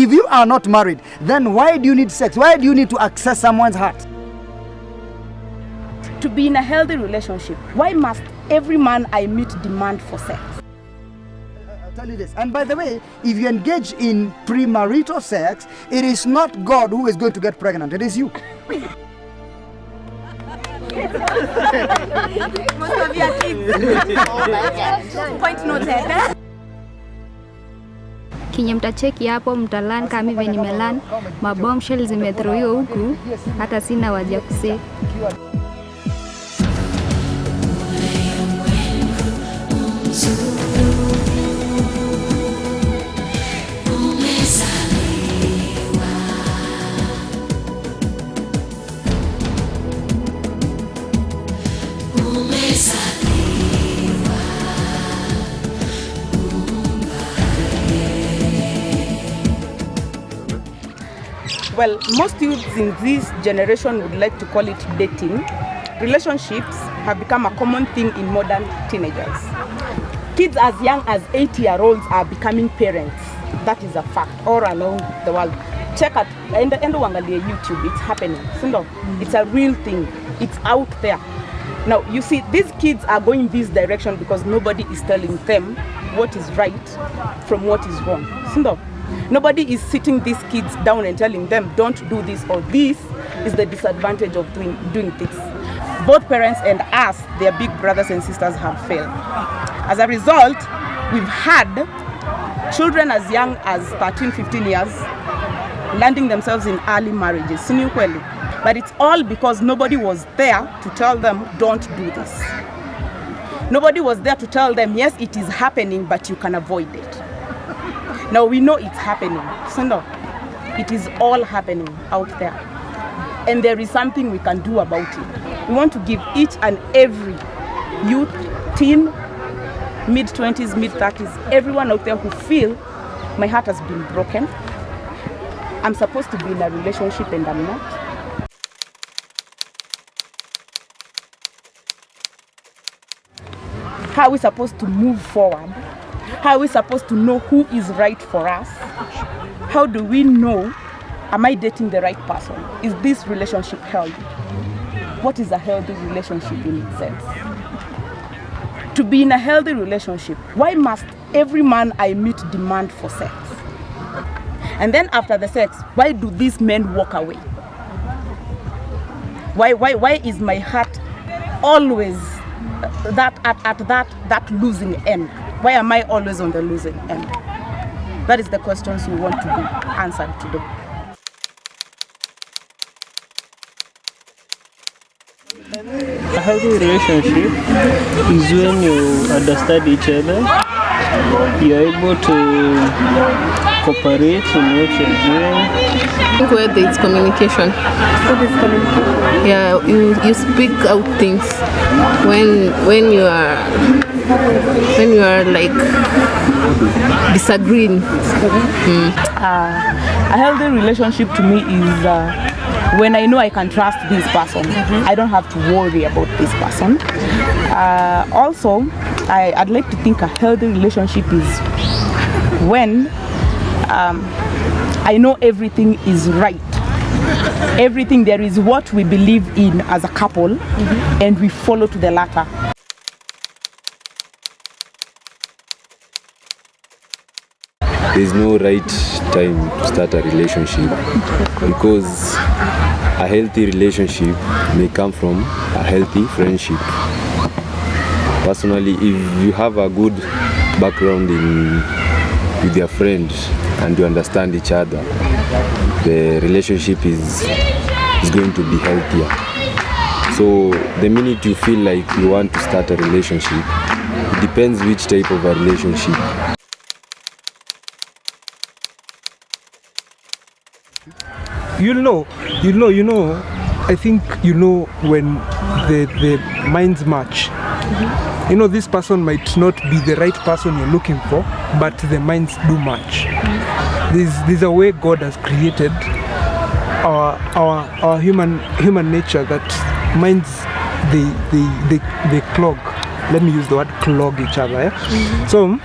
if you are not married, then why do you need sex? Why do you need to access someone's heart? To be in a healthy relationship, why must every man I meet demand for sex? I'll tell you this. And by the way, if you engage in premarital sex, it is not God who is going to get pregnant. It is you. Most of your kids. Point noted. Kinye mtacheki hapo mtalan kama hivi nimelan mabombshell zimethrowiwa huku hata sina waja kusema. Well, most youths in this generation would like to call it dating. Relationships have become a common thing in modern teenagers. Kids as young as 8-year-olds are becoming parents. That is a fact all around the world. Check out and uangalie YouTube, it's happening. It's a real thing. It's out there. Now, you see, these kids are going this direction because nobody is telling them what is right from what is wrong. Nobody is sitting these kids down and telling them, don't do this or this is the disadvantage of doing this. Both parents and us, their big brothers and sisters, have failed. As a result, we've had children as young as 13, 15 years landing themselves in early marriages. But it's all because nobody was there to tell them, don't do this. Nobody was there to tell them, yes, it is happening, but you can avoid it. Now we know it's happening. It is all happening out there. And there is something we can do about it. We want to give each and every youth, teen, mid-20s, mid-30s, everyone out there who feel my heart has been broken. I'm supposed to be in a relationship and I'm not. How are we supposed to move forward? How are we supposed to know who is right for us? How do we know, am I dating the right person? Is this relationship healthy? What is a healthy relationship in itself? To be in a healthy relationship, why must every man I meet demand for sex? And then after the sex, why do these men walk away? Why is my heart always that losing end? Why am I always on the losing end? That is the questions we want to be answered today. A healthy relationship is when you understand each other, you're able to cooperate in what you're doing. I think where there is communication. What is communication? Yeah, you speak out things when you are like disagreeing. A healthy relationship to me is when I know I can trust this person. I don't have to worry about this person. Also, I'd like to think a healthy relationship is when I know everything is right. Everything, there is what we believe in as a couple, and we follow to the latter. There's no right time to start a relationship because a healthy relationship may come from a healthy friendship. Personally, if you have a good background with your friends and you understand each other, the relationship is going to be healthier. So the minute you feel like you want to start a relationship, it depends which type of a relationship. You know, I think you know when the minds match. You know, this person might not be the right person you're looking for, but the minds do match. There's a way God has created our human nature that minds they clog. Let me use the word clog each other. Yeah? So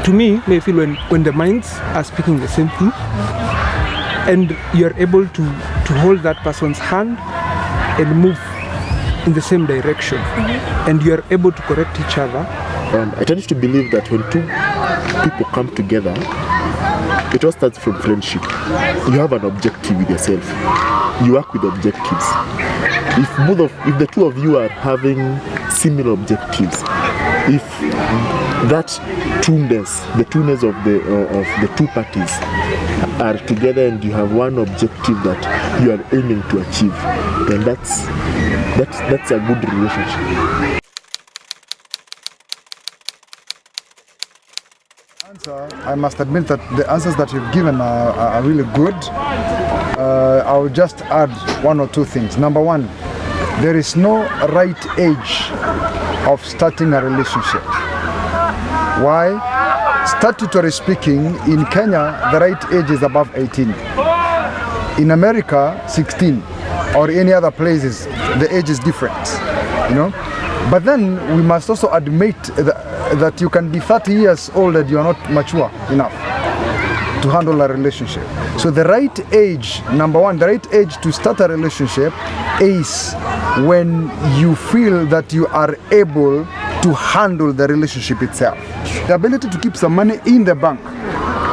to me, I feel when the minds are speaking the same thing, and you're able to hold that person's hand and move in the same direction, and you're able to correct each other. And I tend to believe that when two people come together, it all starts from friendship. You have an objective with yourself. You work with objectives. If the two of you are having similar objectives, if that the two-ness of the two parties are together and you have one objective that you are aiming to achieve, then that's a good relationship. I must admit that the answers that you've given are really good. I will just add one or two things. Number one, there is no right age of starting a relationship. Why? Statutory speaking, in Kenya, the right age is above 18. In America, 16, or any other places, the age is different, you know. But then we must also admit that you can be 30 years old and you are not mature enough to handle a relationship. So the right age, number one, the right age to start a relationship is when you feel that you are able to handle the relationship itself. The ability to keep some money in the bank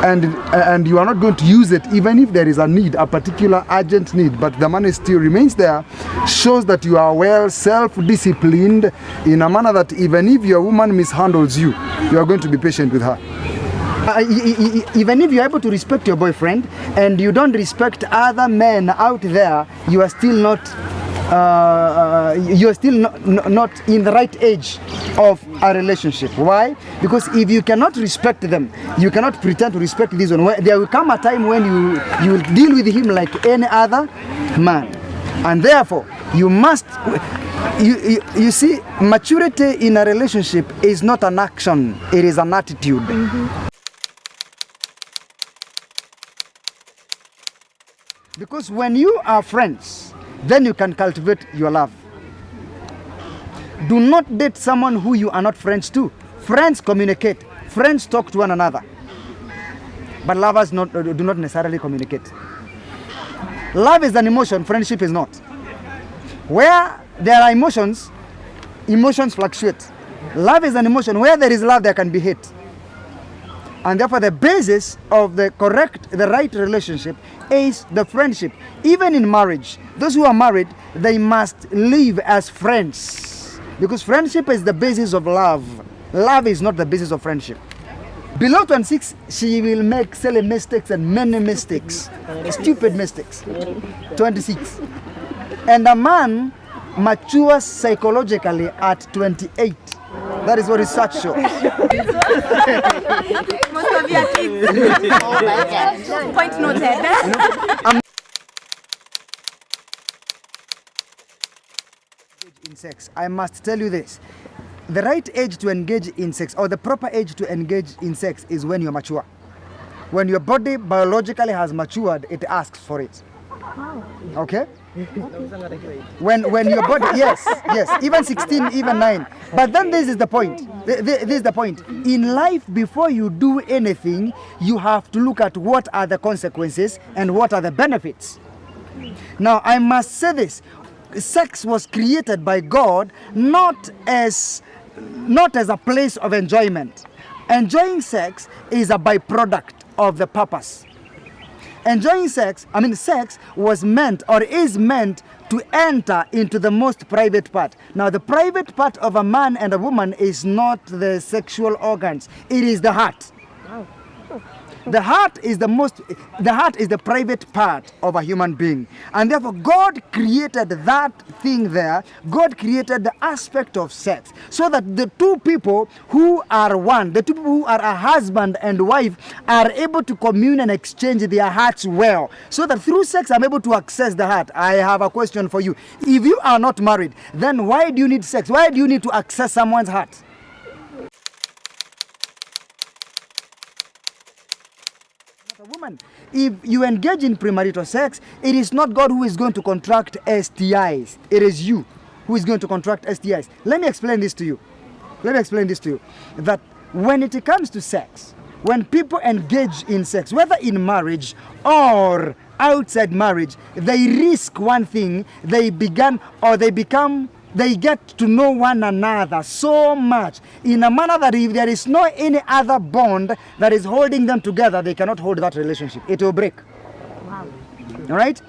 and you are not going to use it even if there is a need, a particular urgent need, but the money still remains there, shows that you are well self-disciplined in a manner that even if your woman mishandles you, you are going to be patient with her. Even if you're able to respect your boyfriend and you don't respect other men out there, you are still not not in the right age of a relationship. Why? Because if you cannot respect them, you cannot pretend to respect this one. There will come a time when you will deal with him like any other man, and therefore you must. You see, maturity in a relationship is not an action; it is an attitude. Because when you are friends, then you can cultivate your love. Do not date someone who you are not friends to. Friends communicate. Friends talk to one another. But lovers do not necessarily communicate. Love is an emotion, friendship is not. Where there are emotions, emotions fluctuate. Love is an emotion. Where there is love, there can be hate. And therefore the basis of the right relationship is the friendship. Even in marriage, those who are married, they must live as friends. Because friendship is the basis of love. Love is not the basis of friendship. Below 26, she will make silly mistakes and many mistakes. Stupid mistakes. 26. And a man matures psychologically at 28. That is what research shows. Most of your kids. Point noted. In sex, I must tell you this. The right age to engage in sex, or the proper age to engage in sex, is when you're mature. When your body biologically has matured, it asks for it. Okay? When your body, yes, even 16, even 9. But then this is the point. This is the point. In life, before you do anything, you have to look at what are the consequences and what are the benefits. Now, I must say this. Sex was created by God not as a place of enjoyment. Enjoying sex is a byproduct of the purpose. Enjoying sex, sex was meant or is meant to enter into the most private part. Now, the private part of a man and a woman is not the sexual organs, it is the heart. The heart is the private part of a human being. And therefore, God created that thing there. God created the aspect of sex so that the two people who are one, the two people who are a husband and wife, are able to commune and exchange their hearts well. So that through sex, I'm able to access the heart. I have a question for you. If you are not married, then why do you need sex? Why do you need to access someone's heart? Woman, if you engage in premarital sex, it is not God who is going to contract STIs. It is you who is going to contract STIs. Let me explain this to you. That when it comes to sex, when people engage in sex, whether in marriage or outside marriage, they risk one thing. They get to know one another so much in a manner that if there is no any other bond that is holding them together, they cannot hold that relationship. It will break. Wow. All right?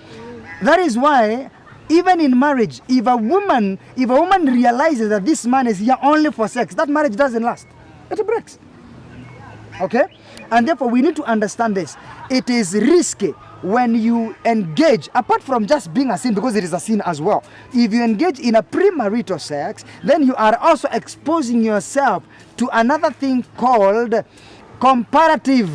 That is why even in marriage, if a woman realizes that this man is here only for sex, that marriage doesn't last. It breaks. Okay? And therefore we need to understand this. It is risky when you engage, apart from just being a sin, because it is a sin as well. If you engage in a premarital sex, then you are also exposing yourself to another thing called comparative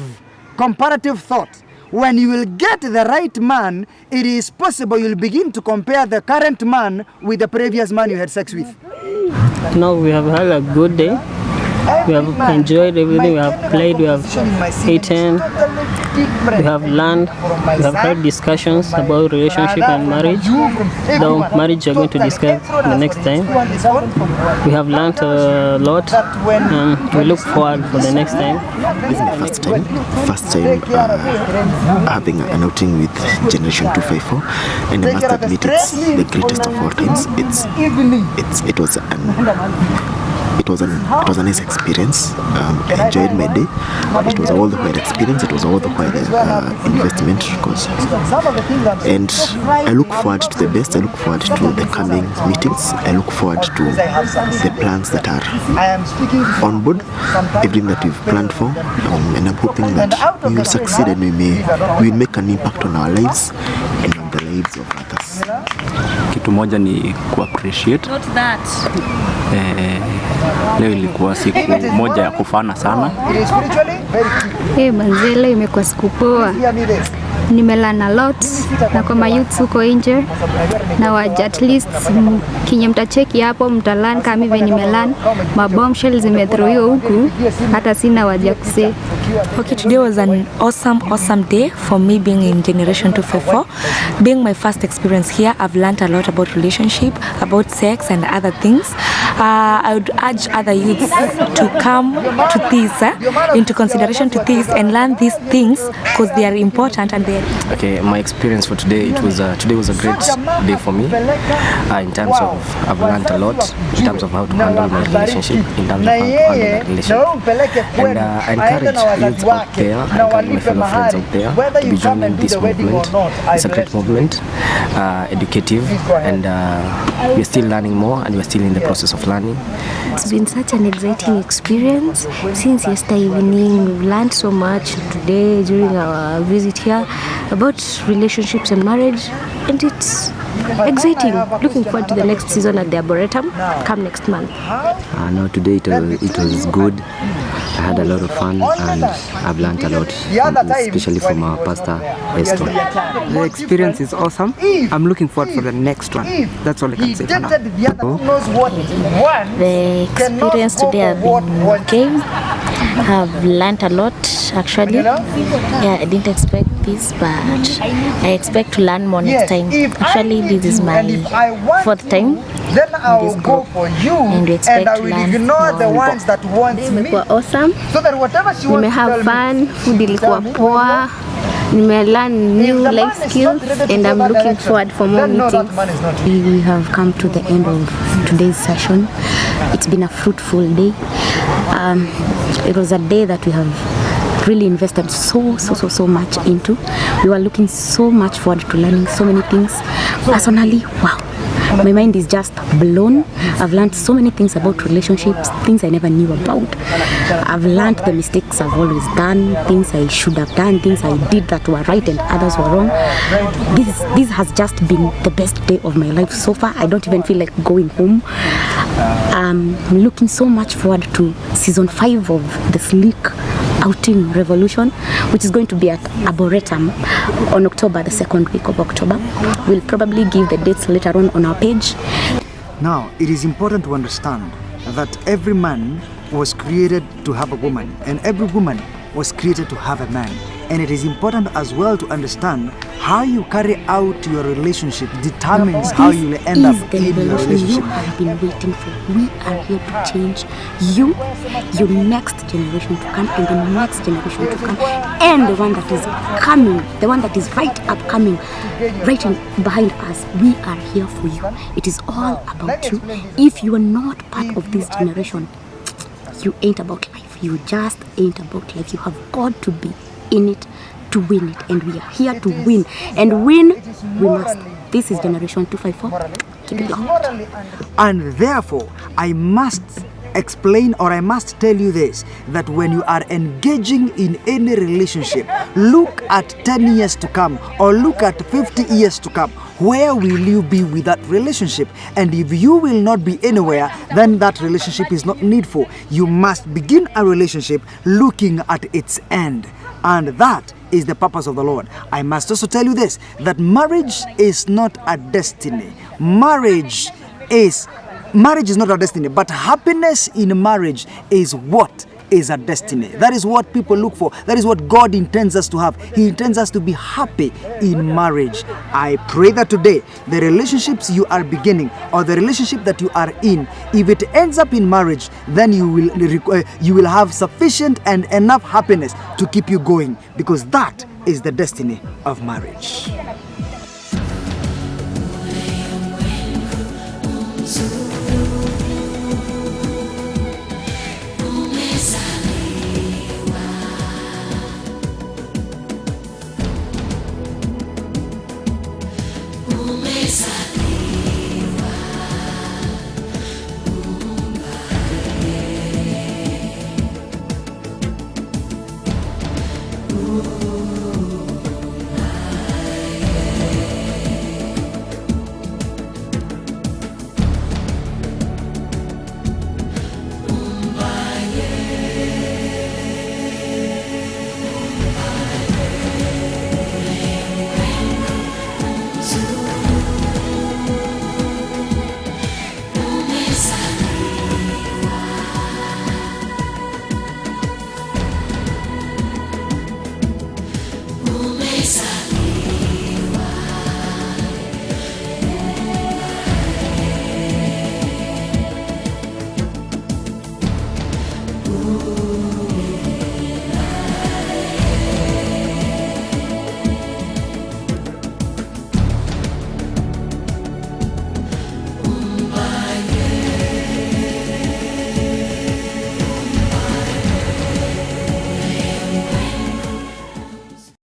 thought. When you will get the right man, it is possible you'll begin to compare the current man with the previous man you had sex with. Now we have had a good day. We have enjoyed everything. We have played, we have eaten, we have learned, we have had discussions about relationship and marriage. Though marriage we are going to discuss the next time. We have learned a lot and we look forward for the next time. This is my first time having an outing with Generation 254, and I must admit it's the greatest of all times. It was a nice experience. I enjoyed my day. It was a worldwide experience. It was a worldwide investment, and I look forward to the best. I look forward to the coming meetings. I look forward to the plans that are on board, everything that we've planned for, and I'm hoping that we will succeed and we will make an impact on our lives and on the lives of others. Kitu moja ni ku-appreciate. Leo ilikuwa siku moja ya kufana sana. Manzela imekuwa siku poa. Nimelearn a lot na kwa mayouth huko nje na waje at least kinye mtacheki hapo mtalan kama hivi nimelearn mabombshells zimethrowiwa huku hata sina waje kusema. Okay, today was an awesome day for me being in Generation 254. Being my first experience here, I've learned a lot about relationship, about sex and other things. I would urge other youths to come to this, into consideration to this and learn these things because they are important and they are... Okay, my experience for today, today was a great day for me. In terms of, I've learned a lot in terms of how to handle my relationship, in terms of how to handle my relationship. And I encourage youths out there, I encourage my fellow friends out there to be joining this movement. It's a great movement, educative, and we're still learning more and we're still in the process of learning. It's been such an exciting experience. Since yesterday evening, we've learned so much today during our visit here about relationships and marriage, and it's exciting. Looking forward to the next season at the Arboretum come next month. No, today it was good. I had a lot of fun and I've learned a lot, especially from our pastor, Esther. The experience is awesome. I'm looking forward for the next one. That's all I can say for now. The experience today has been okay. I've learned a lot actually. Yeah, I didn't expect this, but I expect to learn more next time. Actually, this is my fourth time in this group, and we expect to learn more. Imekuwa awesome. Nime have fun, food ilikuwa poa. Nime learn new life skills and I'm looking forward for more meetings. We have come to the end of today's session. It's been a fruitful day. It was a day that we have really invested so much into. We were looking so much forward to learning so many things. Personally, wow. My mind is just blown. I've learned so many things about relationships, things I never knew about. I've learned the mistakes I've always done, things I should have done, things I did that were right and others were wrong. This has just been the best day of my life so far. I don't even feel like going home. I'm looking so much forward to season 5 of the Sleek Outing Revolution, which is going to be at Arboretum on October, the second week of October. We'll probably give the dates later on our page. Now, it is important to understand that every man was created to have a woman, and every woman was created to have a man. And it is important as well to understand how you carry out your relationship determines how you will end up in your relationship. You have been waiting for. We are here to change you, your next generation to come, and the next generation to come, and the one that is coming, the one that is right upcoming, right behind us. We are here for you. It is all about you. If you are not part of this generation, you ain't about life. You just ain't about life. You have got to be in it to win it, and we are here to win, and win we must. This is generation 254. Keep it locked. And therefore I must explain, or I must tell you this, that when you are engaging in any relationship, look at 10 years to come, or look at 50 years to come. Where will you be with that relationship? And if you will not be anywhere, then that relationship is not needful. You must begin a relationship looking at its end. And that is the purpose of the Lord. I must also tell you this, that marriage is not a destiny. Marriage is not a destiny, but happiness in marriage is what is a destiny. That is what people look for. That is what God intends us to have. He intends us to be happy in marriage. I pray that today, the relationships you are beginning, or the relationship that you are in, if it ends up in marriage, then you will have sufficient and enough happiness to keep you going, because that is the destiny of marriage.